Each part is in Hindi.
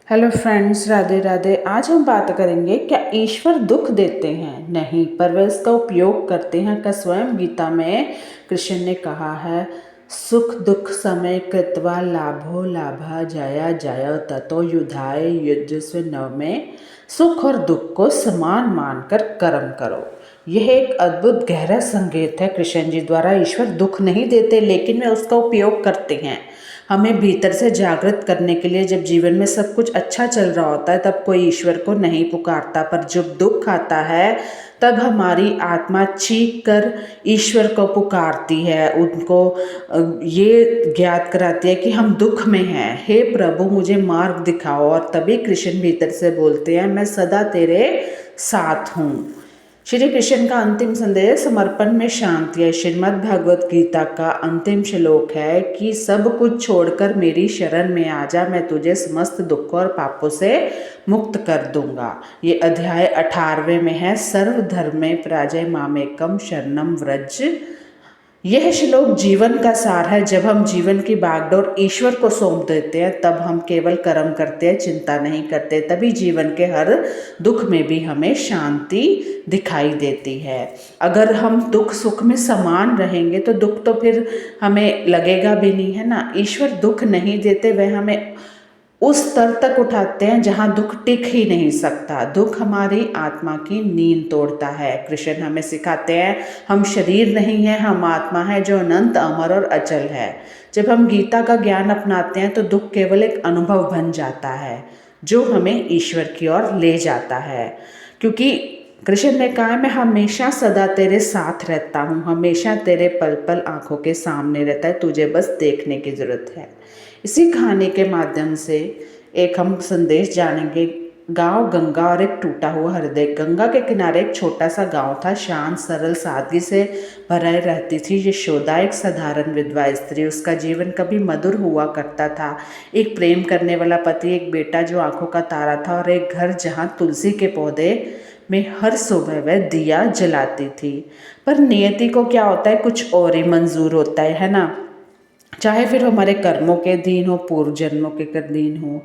Hello friends, Radhe Radhe. आज हम बात करेंगे, क्या ईश्वर दुख देते हैं? नहीं, पर वे इसका उपयोग करते हैं। का स्वयं गीता में कृष्ण ने कहा है, सुख दुख समय कृत्वा लाभो लाभा जया जय ततो युधाय युजस्व नव में। सुख और दुख को समान मानकर कर्म करो। यह एक अद्भुत गहरा संकेत है कृष्ण जी द्वारा। ईश्वर दुख नहीं देते, लेकिन वे उसका उपयोग करते हैं हमें भीतर से जागृत करने के लिए। जब जीवन में सब कुछ अच्छा चल रहा होता है तब कोई ईश्वर को नहीं पुकारता, पर जब दुख आता है तब हमारी आत्मा चीख कर ईश्वर को पुकारती है, उनको ये ज्ञात कराती है कि हम दुख में हैं, हे प्रभु मुझे मार्ग दिखाओ। और तभी कृष्ण भीतर से बोलते हैं, मैं सदा तेरे साथ हूँ। श्री कृष्ण का अंतिम संदेश समर्पण में शांति है। श्रीमद् भागवत गीता का अंतिम श्लोक है कि सब कुछ छोड़कर मेरी शरण में आ जा, मैं तुझे समस्त दुखों और पापों से मुक्त कर दूंगा। ये अध्याय 18वें में है, सर्वधर्म में पराजय मामेकम शरणम व्रज। यह श्लोक जीवन का सार है। जब हम जीवन की बागडोर ईश्वर को सौंप देते हैं तब हम केवल कर्म करते हैं, चिंता नहीं करते। तभी जीवन के हर दुख में भी हमें शांति दिखाई देती है। अगर हम दुख सुख में समान रहेंगे तो दुख तो फिर हमें लगेगा भी नहीं, है ना। ईश्वर दुख नहीं देते, वह हमें उस स्तर तक उठाते हैं जहाँ दुख टिक ही नहीं सकता। दुख हमारी आत्मा की नींद तोड़ता है। कृष्ण हमें सिखाते हैं, हम शरीर नहीं हैं, हम आत्मा है जो अनंत अमर और अचल है। जब हम गीता का ज्ञान अपनाते हैं तो दुख केवल एक अनुभव बन जाता है जो हमें ईश्वर की ओर ले जाता है। क्योंकि कृष्ण ने कहा, मैं हमेशा सदा तेरे साथ रहता हूँ, हमेशा तेरे पल पल आंखों के सामने रहता है, तुझे बस देखने की ज़रूरत है। इसी कहानी के माध्यम से एक हम संदेश जानेंगे। गांव गंगा और एक टूटा हुआ हृदय। गंगा के किनारे एक छोटा सा गांव था, शांत सरल सादगी से भरा रहती थी यशोदा, एक साधारण विधवा स्त्री। उसका जीवन कभी मधुर हुआ करता था। एक प्रेम करने वाला पति, एक बेटा जो आंखों का तारा था, और एक घर जहां तुलसी के पौधे में हर सुबह वह दिया जलाती थी। पर नियति को क्या होता है, कुछ और ही मंजूर होता है ना। चाहे फिर हमारे कर्मों के दिन हो, पूर्व जन्मों के दिन हो।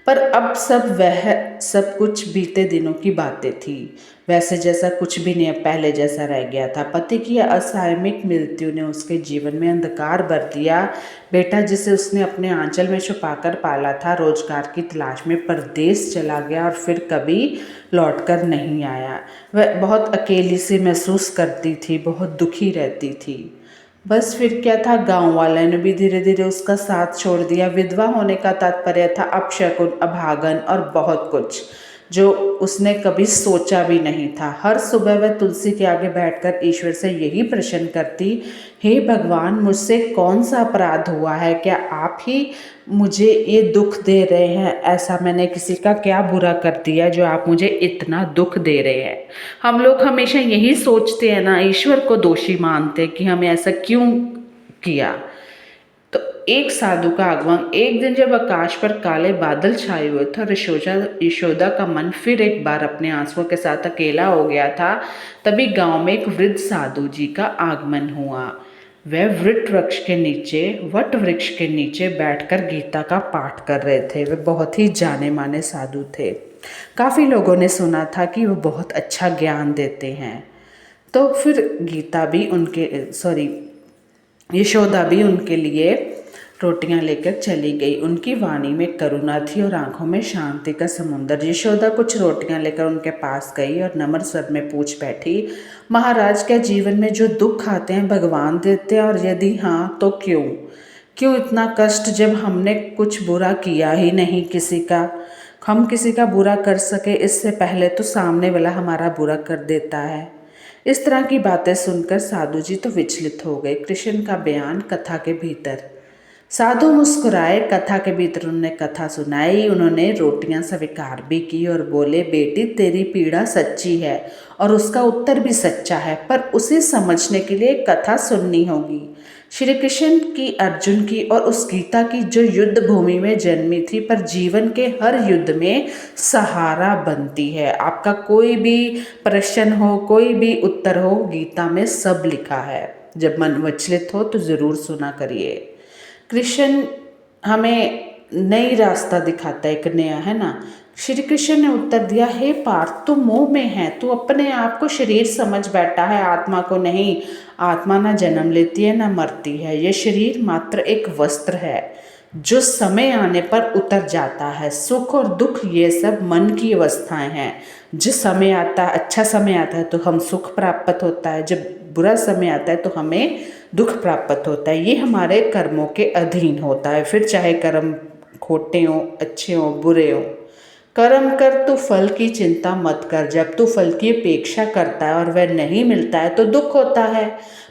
पर अब सब कुछ बीते दिनों की बातें थी। वैसे जैसा कुछ भी नहीं अब पहले जैसा रह गया था। पति की असामयिक मृत्यु ने उसके जीवन में अंधकार भर दिया। बेटा जिसे उसने अपने आंचल में छुपाकर पाला था, रोजगार की तलाश में परदेश चला गया और फिर कभी लौटकर नहीं आया। वह बहुत अकेली सी महसूस करती थी, बहुत दुखी रहती थी। बस फिर क्या था, गांव वाले ने भी धीरे धीरे उसका साथ छोड़ दिया। विधवा होने का तात्पर्य था अपशकुन, अभागन और बहुत कुछ जो उसने कभी सोचा भी नहीं था। हर सुबह वह तुलसी के आगे बैठकर ईश्वर से यही प्रश्न करती, हे भगवान मुझसे कौन सा अपराध हुआ है? क्या आप ही मुझे ये दुख दे रहे हैं? ऐसा मैंने किसी का क्या बुरा कर दिया जो आप मुझे इतना दुख दे रहे हैं? हम लोग हमेशा यही सोचते हैं ना, ईश्वर को दोषी मानते कि हमें ऐसा क्यों किया। तो एक साधु का आगमन। एक दिन जब आकाश पर काले बादल छाए हुए थे और यशोदा का मन फिर एक बार अपने आंसुओं के साथ अकेला हो गया था, तभी गांव में एक वृद्ध साधु जी का आगमन हुआ। वह वट वृक्ष के नीचे बैठकर गीता का पाठ कर रहे थे। वे बहुत ही जाने माने साधु थे। काफ़ी लोगों ने सुना था कि वो बहुत अच्छा ज्ञान देते हैं। तो फिर यशोदा भी उनके लिए रोटियां लेकर चली गई। उनकी वाणी में करुणा थी और आंखों में शांति का समुद्र। यशोदा कुछ रोटियां लेकर उनके पास गई और नम्र स्वर में पूछ बैठी, महाराज क्या जीवन में जो दुख आते हैं भगवान देते हैं, और यदि हाँ तो क्यों? क्यों इतना कष्ट जब हमने कुछ बुरा किया ही नहीं किसी का? हम किसी का बुरा कर सके इससे पहले तो सामने वाला हमारा बुरा कर देता है। इस तरह की बातें सुनकर साधु जी तो विचलित हो गए। कृष्ण का बयान कथा के भीतर। साधु मुस्कुराए। कथा के भीतर उन्होंने कथा सुनाई। उन्होंने रोटियां स्वीकार भी की और बोले, बेटी तेरी पीड़ा सच्ची है और उसका उत्तर भी सच्चा है, पर उसे समझने के लिए कथा सुननी होगी। श्री कृष्ण की, अर्जुन की और उस गीता की जो युद्ध भूमि में जन्मी थी, पर जीवन के हर युद्ध में सहारा बनती है। आपका कोई भी प्रश्न हो, कोई भी उत्तर हो, गीता में सब लिखा है। जब मन विचलित हो तो ज़रूर सुना करिए। कृष्ण हमें नई रास्ता दिखाता है, एक नया, है ना। श्री कृष्ण ने उत्तर दिया, हे पार्थ, तू मोह में है, तू अपने आप को शरीर समझ बैठा है, आत्मा को नहीं। आत्मा ना जन्म लेती है ना मरती है, ये शरीर मात्र एक वस्त्र है जो समय आने पर उतर जाता है। सुख और दुख ये सब मन की अवस्थाएं हैं। जिस समय आता है, अच्छा समय आता है तो हम सुख प्राप्त होता है, जब बुरा समय आता है तो हमें दुख प्राप्त होता है। ये हमारे कर्मों के अधीन होता है, फिर चाहे कर्म खोटे हों, अच्छे हों, बुरे हों। कर्म कर तो फल की चिंता मत कर। जब तू फल की अपेक्षा करता है और वह नहीं मिलता है तो दुख होता है,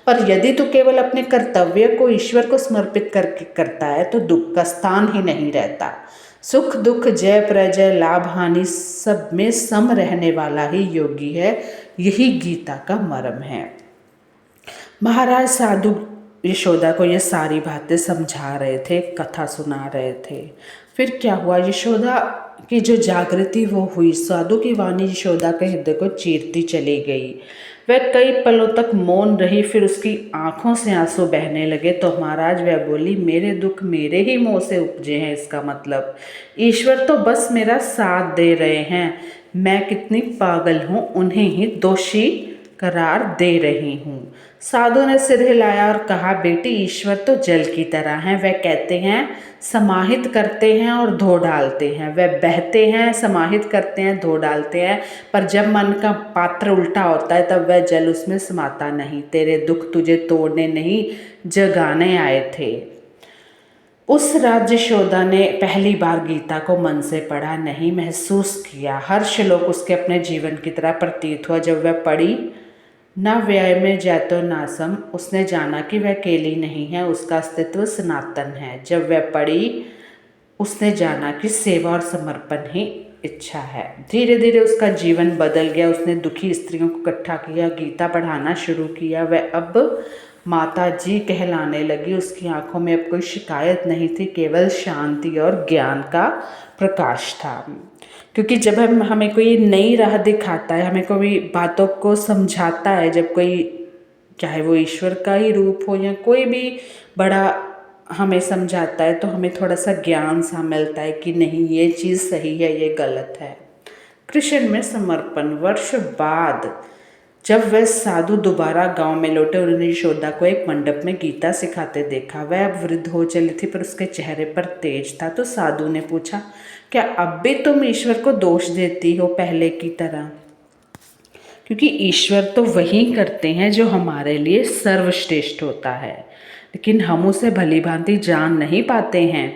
पर यदि तू केवल अपने कर्तव्य को ईश्वर को समर्पित करके करता है तो दुख का स्थान ही नहीं रहता। सुख दुख, जय प्रजय, लाभ हानि, सब में सम रहने वाला ही योगी है। यही गीता का मर्म है। महाराज साधु यशोदा को ये सारी बातें समझा रहे थे, कथा सुना रहे थे। फिर क्या हुआ, यशोदा की जो जागृति वो हुई, साधु की वाणी यशोदा के हृदय को चीरती चली गई। वह कई पलों तक मौन रही, फिर उसकी आंखों से आंसू बहने लगे। तो महाराज वह बोली, मेरे दुख मेरे ही मुँह से उपजे हैं। इसका मतलब ईश्वर तो बस मेरा साथ दे रहे हैं, मैं कितनी पागल हूँ, उन्हें ही दोषी करार दे रही हूँ। साधु ने सिर हिलाया और कहा, बेटी, ईश्वर तो जल की तरह हैं। वह कहते हैं, समाहित करते हैं और धो डालते हैं। वह बहते हैं, समाहित करते हैं, धो डालते हैं, पर जब मन का पात्र उल्टा होता है तब वह जल उसमें समाता नहीं। तेरे दुख तुझे तोड़ने नहीं, जगाने आए थे। उस रात यशोदा ने पहली बार गीता को मन से पढ़ा, नहीं महसूस किया। हर श्लोक उसके अपने जीवन की तरह प्रतीत हुआ। जब वह पढ़ी, न व्यय में जैतो नासम, उसने जाना कि वह अकेली नहीं है, उसका अस्तित्व सनातन है। जब वह पढ़ी, उसने जाना कि सेवा और समर्पण ही इच्छा है। धीरे धीरे उसका जीवन बदल गया। उसने दुखी स्त्रियों को इकट्ठा किया, गीता पढ़ाना शुरू किया। वह अब माता जी कहलाने लगी। उसकी आंखों में अब कोई शिकायत नहीं थी, केवल शांति और ज्ञान का प्रकाश था। क्योंकि जब हमें कोई नई राह दिखाता है, हमें कोई बातों को समझाता है, जब कोई, चाहे वो ईश्वर का ही रूप हो या कोई भी बड़ा हमें समझाता है, तो हमें थोड़ा सा ज्ञान सा मिलता है कि नहीं, ये चीज़ सही है, ये गलत है। कृष्ण में समर्पण। वर्ष बाद जब वह साधु दोबारा गांव में लौटे, उन्होंने यशोदा को एक मंडप में गीता सिखाते देखा। वह अब वृद्ध हो चली थी, पर उसके चेहरे पर तेज था। तो साधु ने पूछा, क्या अब भी तुम ईश्वर को दोष देती हो पहले की तरह? क्योंकि ईश्वर तो वही करते हैं जो हमारे लिए सर्वश्रेष्ठ होता है, लेकिन हम उसे भली भांति जान नहीं पाते हैं।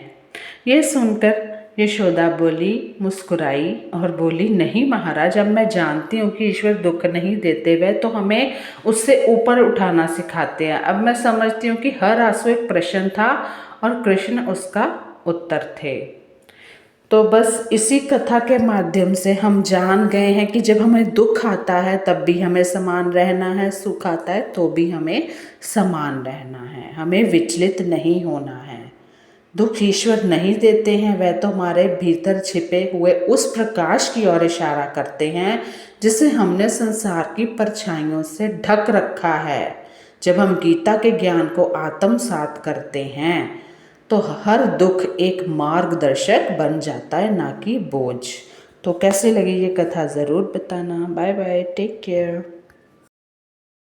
यह सुनकर यशोदा बोली, मुस्कुराई और बोली, नहीं महाराज, अब मैं जानती हूँ कि ईश्वर दुख नहीं देते, वह तो हमें उससे ऊपर उठाना सिखाते हैं। अब मैं समझती हूँ कि हर आंसू एक प्रश्न था और कृष्ण उसका उत्तर थे। तो बस इसी कथा के माध्यम से हम जान गए हैं कि जब हमें दुख आता है तब भी हमें समान रहना है, सुख आता है तो भी हमें समान रहना है, हमें विचलित नहीं होना है। दुख ईश्वर नहीं देते हैं, वह तो हमारे भीतर छिपे हुए उस प्रकाश की ओर इशारा करते हैं जिसे हमने संसार की परछाइयों से ढक रखा है। जब हम गीता के ज्ञान को आत्मसात करते हैं तो हर दुख एक मार्गदर्शक बन जाता है, ना कि बोझ। तो कैसे लगी ये कथा ज़रूर बताना। Bye bye, take care.